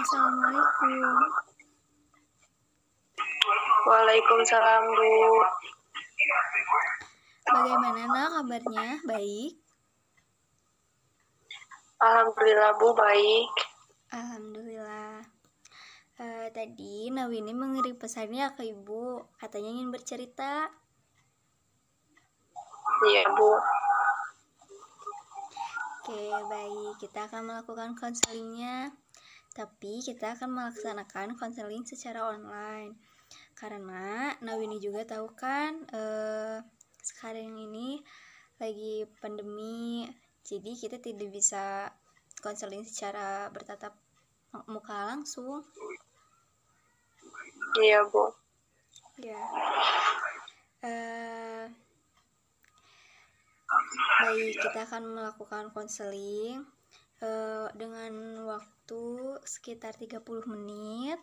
Assalamualaikum. Waalaikumsalam, Bu. Bagaimana nak kabarnya? Baik? Alhamdulillah, Bu, baik. Alhamdulillah. Tadi Nawini mengirim pesannya ke Ibu, katanya ingin bercerita. Iya, Bu. Oke, baik. Kita akan melakukan konselingnya. Tapi kita akan melaksanakan konseling secara online. Karena Nawini juga tahu kan, sekarang ini lagi pandemi, jadi kita tidak bisa konseling secara bertatap muka langsung. Iya, Bu. Ya. Baik, kita akan melakukan konseling dengan waktu sekitar 30 menit.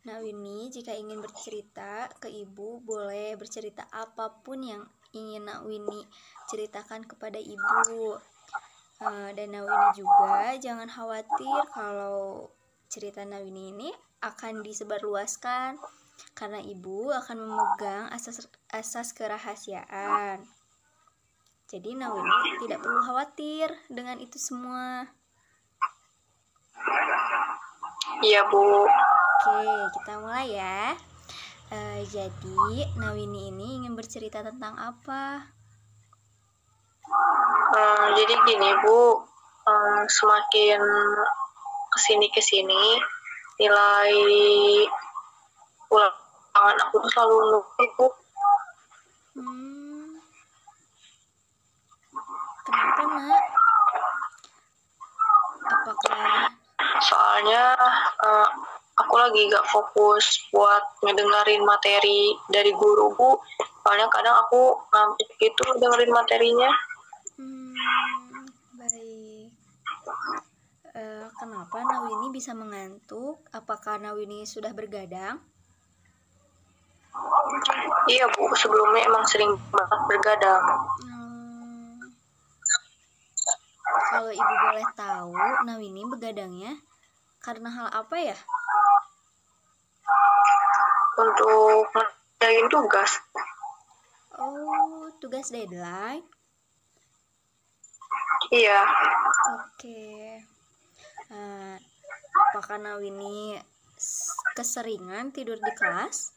Nawini jika ingin bercerita ke Ibu, boleh bercerita apapun yang ingin Nawini ceritakan kepada Ibu. Dan Nawini juga jangan khawatir kalau cerita Nawini ini akan disebarluaskan, karena Ibu akan memegang asas kerahasiaan. Jadi Nawini tidak perlu khawatir dengan itu semua. Iya, Bu. Oke, kita mulai ya. Jadi Nawini ini ingin bercerita tentang apa? Jadi gini, Bu. Semakin kesini nilai ulangan aku tuh selalu nukli, Bu. Kenapa, Nak? Apakah Soalnya aku lagi gak fokus buat ngedengerin materi dari guru, Bu. Soalnya kadang aku ngantuk gitu dengerin materinya. Baik. Kenapa Nawini bisa mengantuk? Apakah Nawini sudah bergadang? Iya, Bu, sebelumnya emang sering banget bergadang. Kalau Ibu boleh tahu, Nawini begadangnya karena hal apa ya? Untuk ngerjain tugas. Oh, tugas deadline? Iya. Oke. Apakah Nawini keseringan tidur di kelas?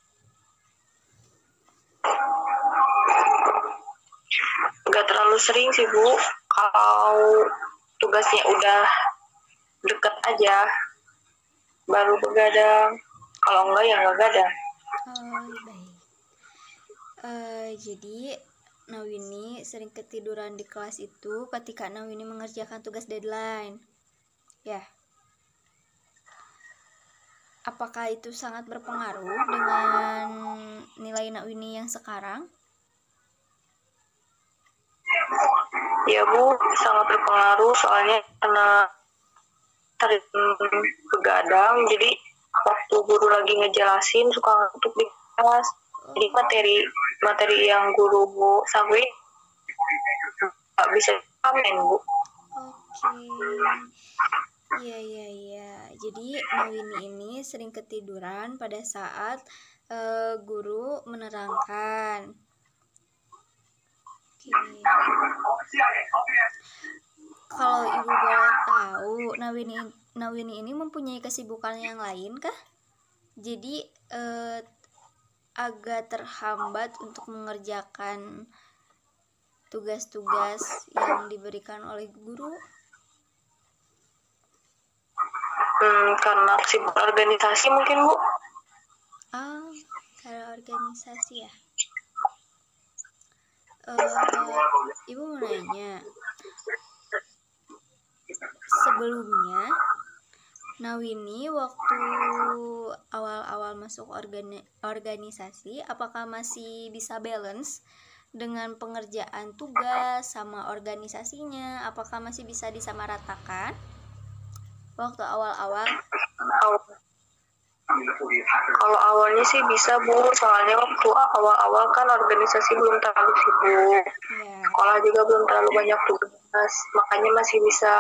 Gak terlalu sering sih, Bu. Kalau tugasnya udah deket aja baru begadang. Kalau enggak ya enggak gadang. Oh, baik. Jadi Nawini sering ketiduran di kelas itu ketika Nawini mengerjakan tugas deadline. Ya. Apakah itu sangat berpengaruh dengan nilai Nawini yang sekarang? Ya, Bu, sangat berpengaruh soalnya karena sering begadang, jadi waktu guru lagi ngejelasin suka ngantuk di kelas. Jadi materi yang guru Bu sampaikan nggak bisa pamen, Bu. Oke. Iya. Jadi Nawini ini sering ketiduran pada saat guru menerangkan. Oke. Kalau Ibu boleh tahu, Nawini ini mempunyai kesibukan yang lain kah? Jadi agak terhambat untuk mengerjakan tugas-tugas yang diberikan oleh guru? Karena sibuk organisasi mungkin, Bu. Karena organisasi ya. Ibu mau nanya, sebelumnya Nawini waktu awal-awal masuk organisasi, apakah masih bisa balance dengan pengerjaan tugas sama organisasinya? Apakah masih bisa disamaratakan waktu awal-awal? Kalau awalnya sih bisa, Bu, soalnya waktu awal-awal kan organisasi belum terlalu sibuk, sekolah juga belum terlalu banyak tugas, makanya masih bisa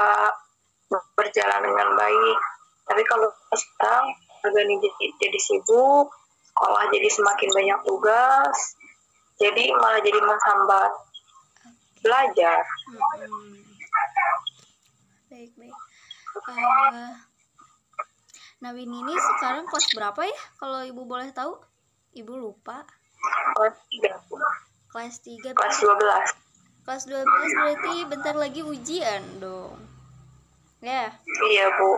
berjalan dengan baik. Tapi kalau sekarang organisasi jadi sibuk, sekolah jadi semakin banyak tugas, jadi malah jadi menghambat belajar. Baik. Nawini ini sekarang kelas berapa ya? Kalau ibu boleh tahu? Ibu lupa. Kelas 3. Kelas 3. Kelas 12. Kelas 12 berarti bentar lagi ujian dong. Ya. Iya, Bu.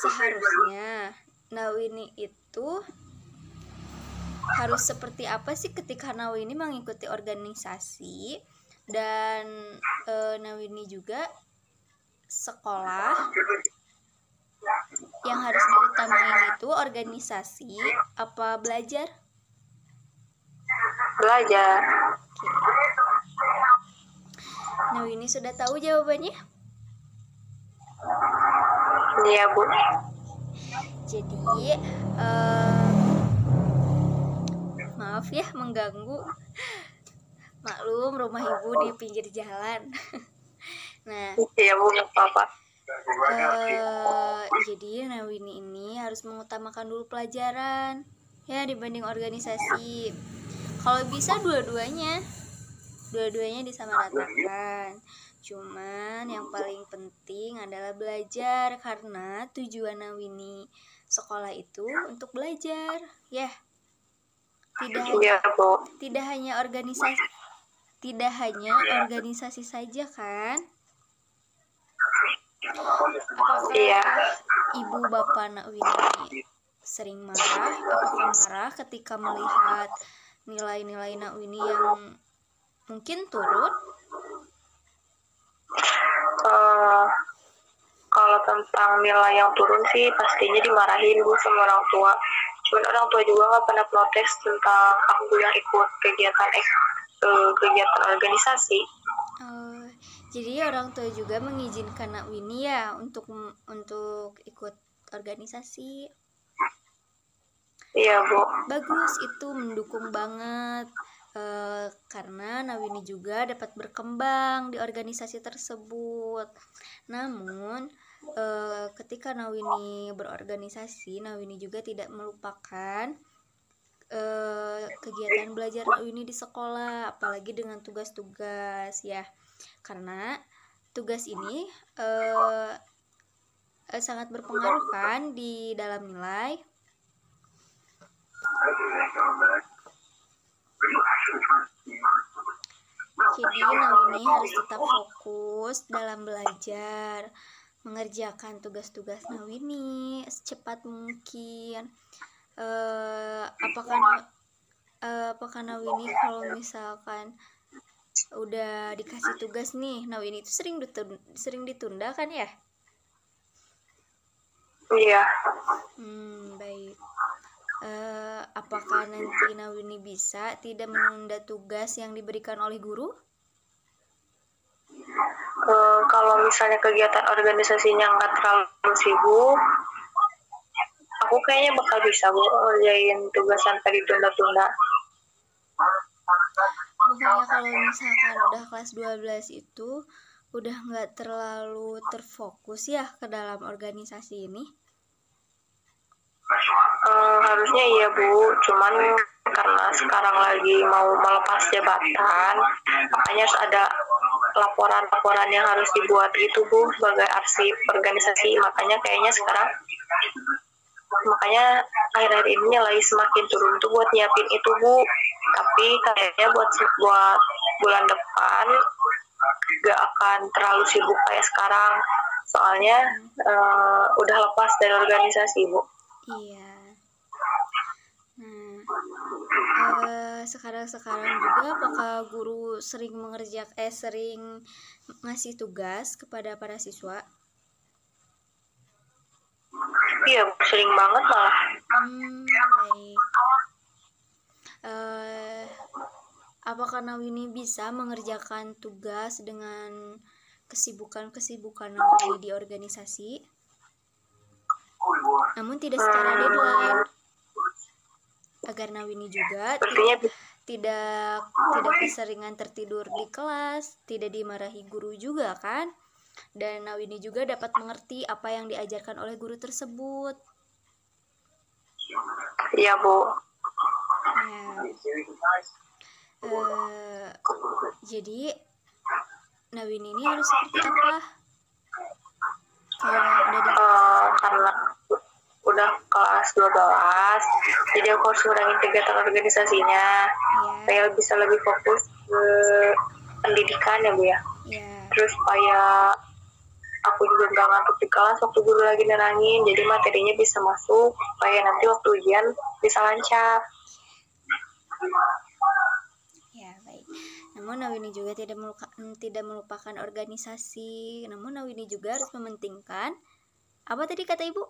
Seharusnya Nawini itu harus seperti apa sih ketika Nawini mengikuti organisasi, dan Nawini juga sekolah yang harus diutamain itu organisasi apa belajar? Belajar. Nawini sudah tahu jawabannya? Iya, Bu. Jadi maaf ya mengganggu. Maklum, rumah ibu di pinggir jalan. Nah, iya, Bu, nggak apa-apa. Jadi Nawini ini harus mengutamakan dulu pelajaran ya dibanding organisasi. Kalau bisa dua-duanya disamaratakan. Cuman yang paling penting adalah belajar, karena tujuan Nawini sekolah itu untuk belajar, ya. Tidak hanya organisasi saja kan? Apakah ibu bapak Nawini sering marah? Apakah marah ketika melihat nilai-nilai Nawini yang mungkin turun? Kalau tentang nilai yang turun sih pastinya dimarahin, Bu, sama orang tua. Cuman orang tua juga nggak pernah protes tentang aku yang ikut kegiatan organisasi. Jadi orang tua juga mengizinkan Nawini ya untuk ikut organisasi. Iya, Bu. Bagus, itu mendukung banget. Karena Nawini juga dapat berkembang di organisasi tersebut. Namun ketika Nawini berorganisasi, Nawini juga tidak melupakan kegiatan belajar Nawini di sekolah, apalagi dengan tugas-tugas ya, karena tugas ini sangat berpengaruh kan di dalam nilai. Jadi Nawini harus tetap fokus dalam belajar, mengerjakan tugas-tugas Nawini secepat mungkin. Apakah Nawini kalau misalkan udah dikasih tugas nih, Nawini itu sering ditunda kan ya? Iya. Baik. Apakah nanti Nawini bisa tidak menunda tugas yang diberikan oleh guru? Kalau misalnya kegiatan organisasinya nggak terlalu sibuk, aku kayaknya bakal bisa, Bu, ngerjain tugas sampai ditunda-tunda. Bukannya kalau misalkan udah kelas 12 itu udah nggak terlalu terfokus ya ke dalam organisasi ini? Harusnya iya, Bu, cuman karena sekarang lagi mau melepas jabatan, makanya harus ada laporan-laporan yang harus dibuat gitu, Bu, sebagai arsip organisasi. Makanya akhir-akhir ini lagi semakin turun tuh buat nyiapin itu, Bu. Tapi kayaknya buat bulan depan gak akan terlalu sibuk kayak sekarang, soalnya udah lepas dari organisasi, Bu. Iya. Sekarang juga apakah guru sering ngasih tugas kepada para siswa? Iya, sering banget malah. Baik. Apakah Nawini bisa mengerjakan tugas dengan kesibukan Nawini di organisasi? Namun tidak secara deadline, agar Nawini juga tidak keseringan tertidur di kelas, tidak dimarahi guru juga kan? Dan Nawini juga dapat mengerti apa yang diajarkan oleh guru tersebut. Iya, Bu. Nah, jadi Nawini ini harus seperti apa? Kalau udah di Karena udah kelas 12, jadi aku harus ngurangin kegiatan organisasinya supaya bisa lebih fokus ke pendidikan ya, Bu ya. Terus supaya aku juga nggak ngantuk di kelas waktu guru lagi nerangin, jadi materinya bisa masuk supaya nanti waktu ujian bisa lancar. Ya, baik. Namun Nawini juga tidak melupakan organisasi. Namun Nawini juga harus mementingkan apa tadi kata Ibu?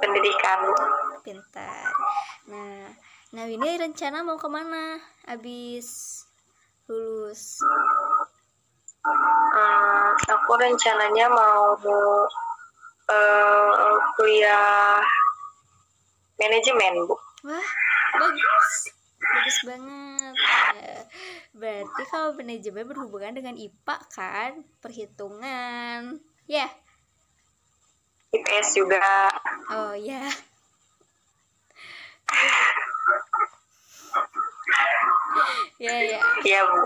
Pendidikan. Pintar. Nah, Nawini rencana mau kemana abis lulus? Aku rencananya mau kuliah manajemen, Bu. Wah, bagus banget. Berarti kalau manajemen berhubungan dengan IPA kan, perhitungan, ya? IPS juga. Oh ya. Ya. Iya, Bu.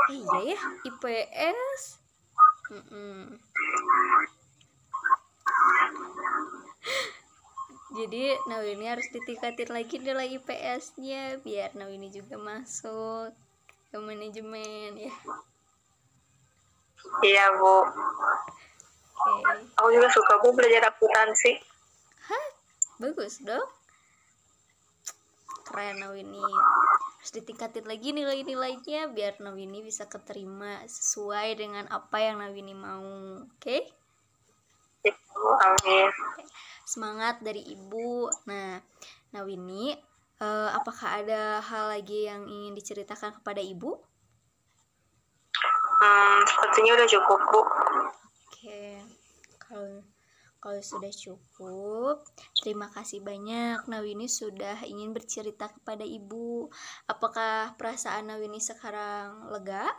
Iya ya, IPS. Jadi Nawini harus ditingkatin lagi nilai IPS-nya biar Nawini juga masuk ke manajemen ya. Iya, Bu. Okay. Aku juga suka, Bu, belajar akuntansi. Hah? Bagus dong. Keren Nawini. Harus ditingkatin lagi nilai-nilainya biar Nawini bisa keterima sesuai dengan apa yang Nawini mau. Oke? Amin. Semangat dari Ibu. Nah, Nawini, apakah ada hal lagi yang ingin diceritakan kepada Ibu? Sepertinya udah cukup, Bu. Oke. Kalau sudah cukup, terima kasih banyak Nawini sudah ingin bercerita kepada Ibu. Apakah perasaan Nawini sekarang lega?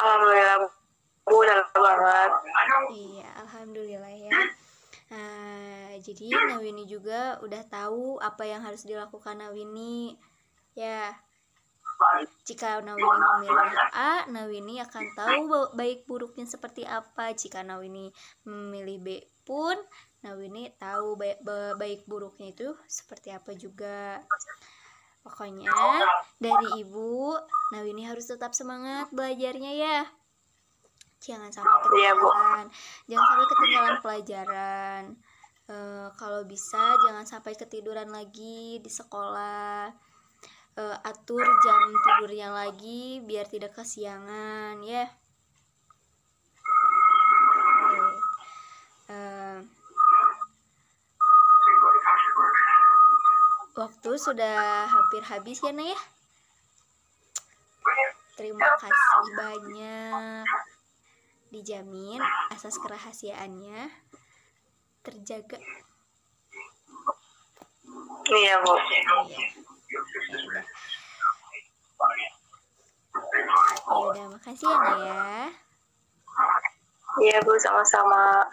Alhamdulillah, Bu, udah lega banget. Iya, alhamdulillah ya. Jadi Nawini juga udah tahu apa yang harus dilakukan Nawini. Ya, jika Nawini memilih A, Nawini akan tahu baik buruknya seperti apa. Jika Nawini memilih B pun, Nawini tahu baik buruknya itu seperti apa juga. Pokoknya dari Ibu, Nawini harus tetap semangat belajarnya ya. Jangan sampai ketinggalan pelajaran. Kalau bisa jangan sampai ketiduran lagi di sekolah. Atur jam tidurnya lagi biar tidak kesiangan ya. Waktu sudah hampir habis ya Nay ya. Terima kasih banyak. Dijamin asas kerahasiaannya terjaga. Iya, Bu. Ya udah, makasih ya Naya. Iya, Bu, sama-sama.